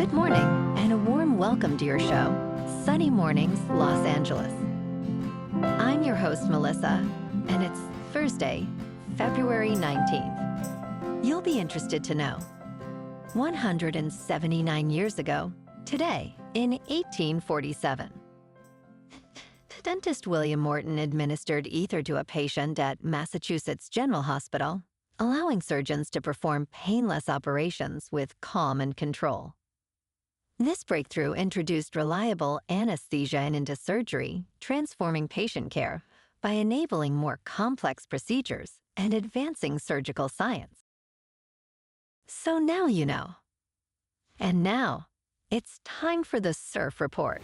Good morning, and a warm welcome to your show, Sunny Mornings, Los Angeles. I'm your host, Melissa, and it's Thursday, February 19th. You'll be interested to know, 179 years ago, today, in 1847, dentist William Morton administered ether to a patient at Massachusetts General Hospital, allowing surgeons to perform painless operations with calm and control. This breakthrough introduced reliable anesthesia into surgery, transforming patient care by enabling more complex procedures and advancing surgical science. So now you know. And now, it's time for the Surf Report.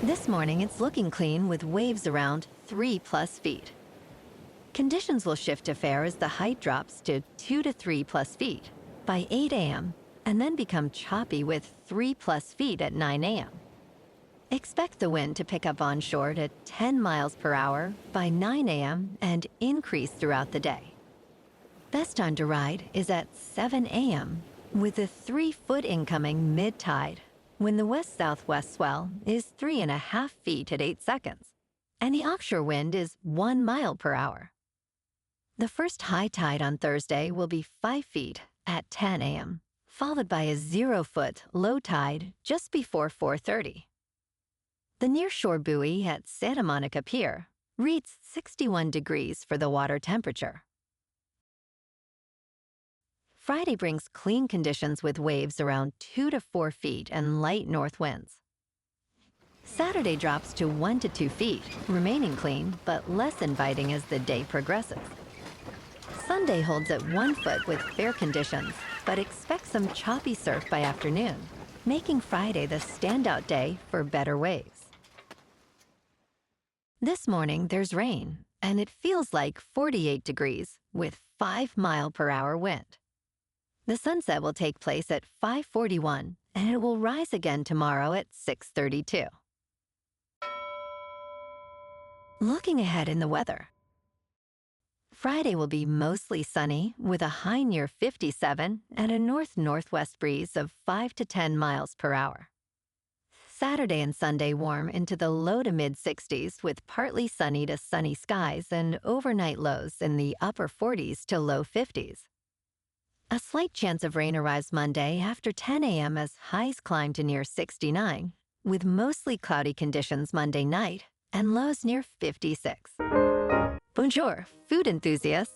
This morning, it's looking clean with waves around 3+ feet. Conditions will shift to fair as the height drops to 2 to 3+ feet by 8 a.m. and then become choppy with 3+ feet at 9 a.m. Expect the wind to pick up onshore to 10 miles per hour by 9 a.m. and increase throughout the day. Best time to ride is at 7 a.m. with a 3-foot incoming mid-tide when the west-southwest swell is 3.5 feet at 8 seconds and the offshore wind is 1 mile per hour. The first high tide on Thursday will be 5 feet at 10 a.m., followed by a 0-foot low tide just before 4:30. The nearshore buoy at Santa Monica Pier reads 61 degrees for the water temperature. Friday brings clean conditions with waves around 2 to 4 feet and light north winds. Saturday drops to 1 to 2 feet, remaining clean but less inviting as the day progresses. Sunday holds at 1 foot with fair conditions, but expect some choppy surf by afternoon, making Friday the standout day for better waves. This morning, there's rain, and it feels like 48 degrees with 5-mile-per-hour wind. The sunset will take place at 5:41, and it will rise again tomorrow at 6:32. Looking ahead in the weather. Friday will be mostly sunny with a high near 57 and a north-northwest breeze of 5 to 10 miles per hour. Saturday and Sunday warm into the low to mid-60s with partly sunny to sunny skies and overnight lows in the upper 40s to low 50s. A slight chance of rain arrives Monday after 10 a.m. as highs climb to near 69, with mostly cloudy conditions Monday night and lows near 56. Bonjour, food enthusiasts.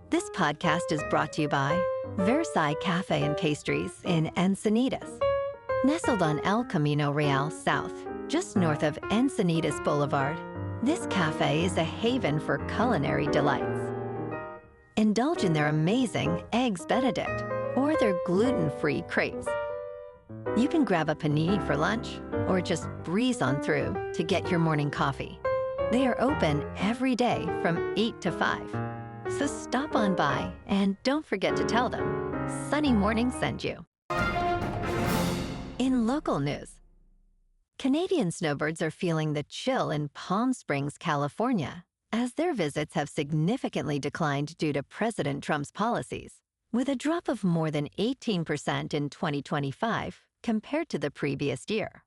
This podcast is brought to you by Versailles Cafe and Pastries in Encinitas. Nestled on El Camino Real South, just north of Encinitas Boulevard, this cafe is a haven for culinary delights. Indulge in their amazing Eggs Benedict or their gluten-free crepes. You can grab a panini for lunch or just breeze on through to get your morning coffee. They are open every day from 8 to 5. So stop on by and don't forget to tell them Sunny Morning sent you. In local news, Canadian snowbirds are feeling the chill in Palm Springs, California, as their visits have significantly declined due to President Trump's policies, with a drop of more than 18% in 2025 compared to the previous year.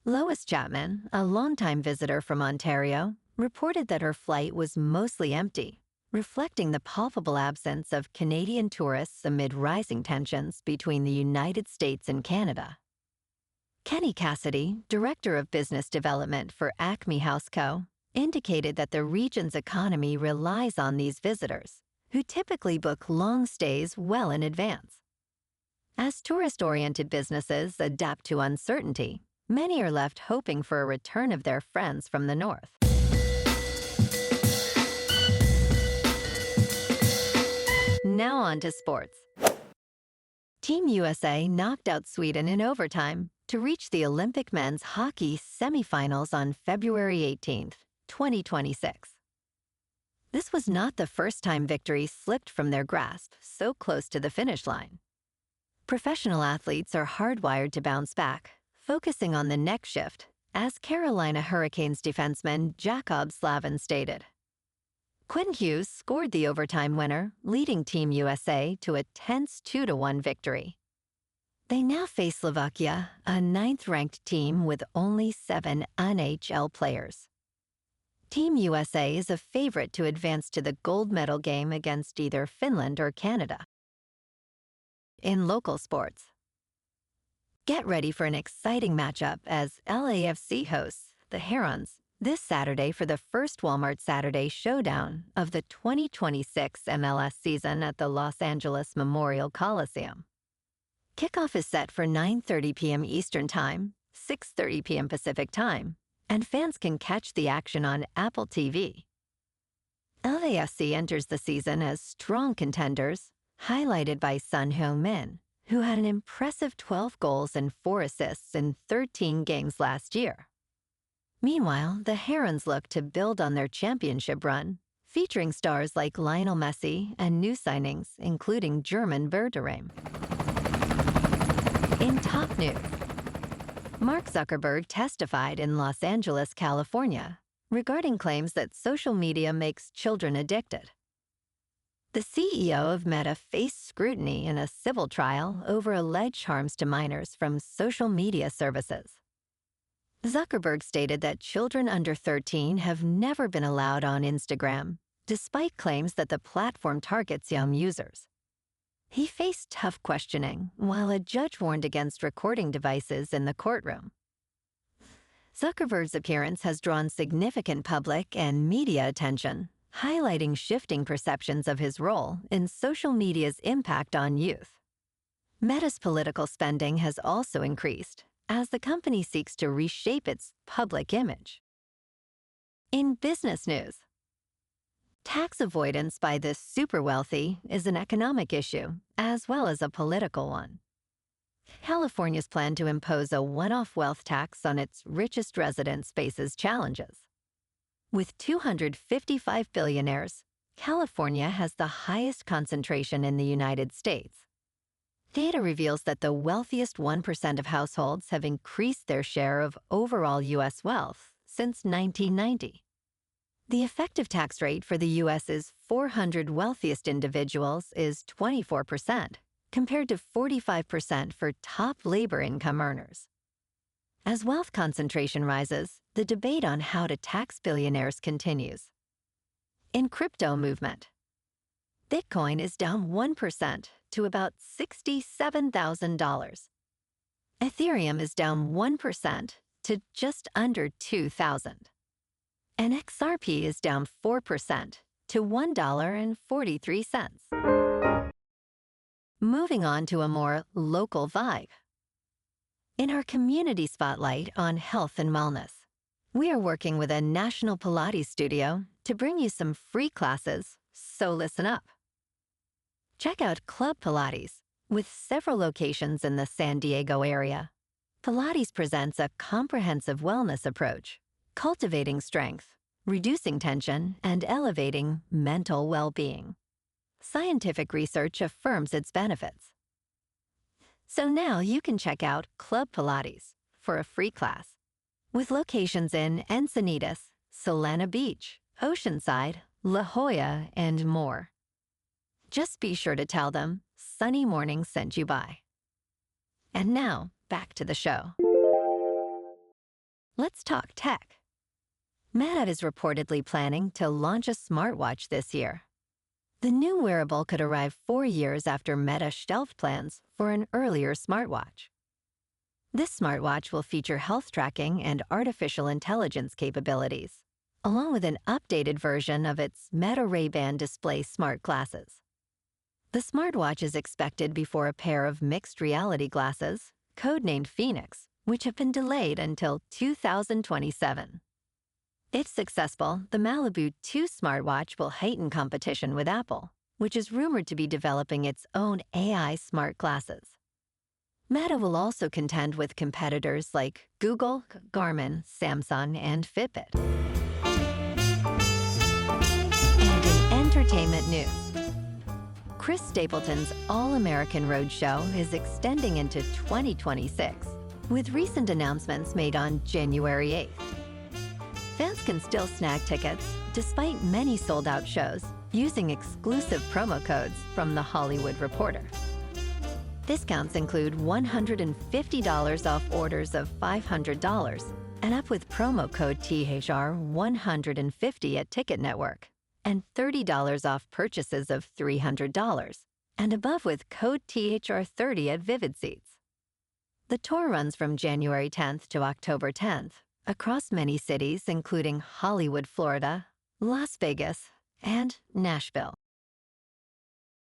Lois Chapman, a longtime visitor from Ontario, reported that her flight was mostly empty, reflecting the palpable absence of Canadian tourists amid rising tensions between the United States and Canada. Kenny Cassidy, Director of Business Development for Acme House Co., indicated that the region's economy relies on these visitors, who typically book long stays well in advance. As tourist-oriented businesses adapt to uncertainty, many are left hoping for a return of their friends from the north. Now on to sports. Team USA knocked out Sweden in overtime to reach the Olympic men's hockey semifinals on February 18th, 2026. This was not the first time victory slipped from their grasp so close to the finish line. Professional athletes are hardwired to bounce back, focusing on the next shift, as Carolina Hurricanes defenseman Jacob Slavin stated. Quinn Hughes scored the overtime winner, leading Team USA to a tense 2-1 victory. They now face Slovakia, a ninth-ranked team with only 7 NHL players. Team USA is a favorite to advance to the gold medal game against either Finland or Canada. In local sports, get ready for an exciting matchup as LAFC hosts the Herons this Saturday for the first Walmart Saturday Showdown of the 2026 MLS season at the Los Angeles Memorial Coliseum. Kickoff is set for 9:30 p.m. Eastern Time, 6:30 p.m. Pacific Time, and fans can catch the action on Apple TV. LAFC enters the season as strong contenders, highlighted by son Heung-Min, who had an impressive 12 goals and 4 assists in 13 games last year. Meanwhile, the Herons look to build on their championship run, featuring stars like Lionel Messi and new signings, including German Werder. In top news, Mark Zuckerberg testified in Los Angeles, California, regarding claims that social media makes children addicted. The CEO of Meta faced scrutiny in a civil trial over alleged harms to minors from social media services. Zuckerberg stated that children under 13 have never been allowed on Instagram, despite claims that the platform targets young users. He faced tough questioning, while a judge warned against recording devices in the courtroom. Zuckerberg's appearance has drawn significant public and media attention, highlighting shifting perceptions of his role in social media's impact on youth. Meta's political spending has also increased, as the company seeks to reshape its public image. In business news, tax avoidance by the super wealthy is an economic issue, as well as a political one. California's plan to impose a one-off wealth tax on its richest residents faces challenges. With 255 billionaires, California has the highest concentration in the United States. Data reveals that the wealthiest 1% of households have increased their share of overall U.S. wealth since 1990. The effective tax rate for the U.S.'s 400 wealthiest individuals is 24%, compared to 45% for top labor income earners. As wealth concentration rises, the debate on how to tax billionaires continues. In crypto movement, Bitcoin is down 1% to about $67,000. Ethereum is down 1% to just under $2,000. And XRP is down 4% to $1.43. Moving on to a more local vibe. In our community spotlight on health and wellness, we are working with a national Pilates studio to bring you some free classes, so listen up. Check out Club Pilates, with several locations in the San Diego area. Pilates presents a comprehensive wellness approach, cultivating strength, reducing tension, and elevating mental well-being. Scientific research affirms its benefits. So now you can check out Club Pilates for a free class, with locations in Encinitas, Solana Beach, Oceanside, La Jolla, and more. Just be sure to tell them Sunny Morning sent you by. And now, back to the show. Let's talk tech. Meta is reportedly planning to launch a smartwatch this year. The new wearable could arrive 4 years after Meta shelved plans for an earlier smartwatch. This smartwatch will feature health tracking and artificial intelligence capabilities, along with an updated version of its Meta Ray-Ban display smart glasses. The smartwatch is expected before a pair of mixed reality glasses, codenamed Phoenix, which have been delayed until 2027. If successful, the Malibu 2 smartwatch will heighten competition with Apple, which is rumored to be developing its own AI smart glasses. Meta will also contend with competitors like Google, Garmin, Samsung, and Fitbit. And in entertainment news, Chris Stapleton's All-American Roadshow is extending into 2026, with recent announcements made on January 8th. Fans can still snag tickets, despite many sold-out shows, using exclusive promo codes from The Hollywood Reporter. Discounts include $150 off orders of $500 and up with promo code THR150 at Ticket Network, and $30 off purchases of $300 and above with code THR30 at Vivid Seats. The tour runs from January 10th to October 10th across many cities, including Hollywood, Florida, Las Vegas, and Nashville.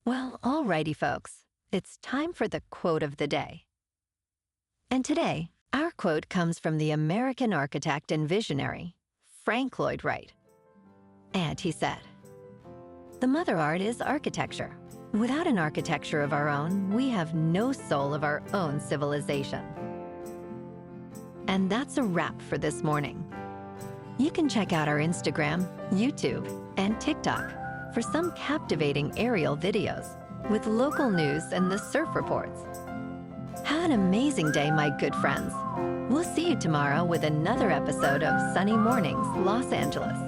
Well, alrighty, folks, it's time for the quote of the day. And today, our quote comes from the American architect and visionary, Frank Lloyd Wright. And he said, "The mother art is architecture. Without an architecture of our own, we have no soul of our own civilization." And that's a wrap for this morning. You can check out our Instagram, YouTube, and TikTok for some captivating aerial videos with local news and the surf reports. Have an amazing day, my good friends. We'll see you tomorrow with another episode of Sunny Mornings, Los Angeles.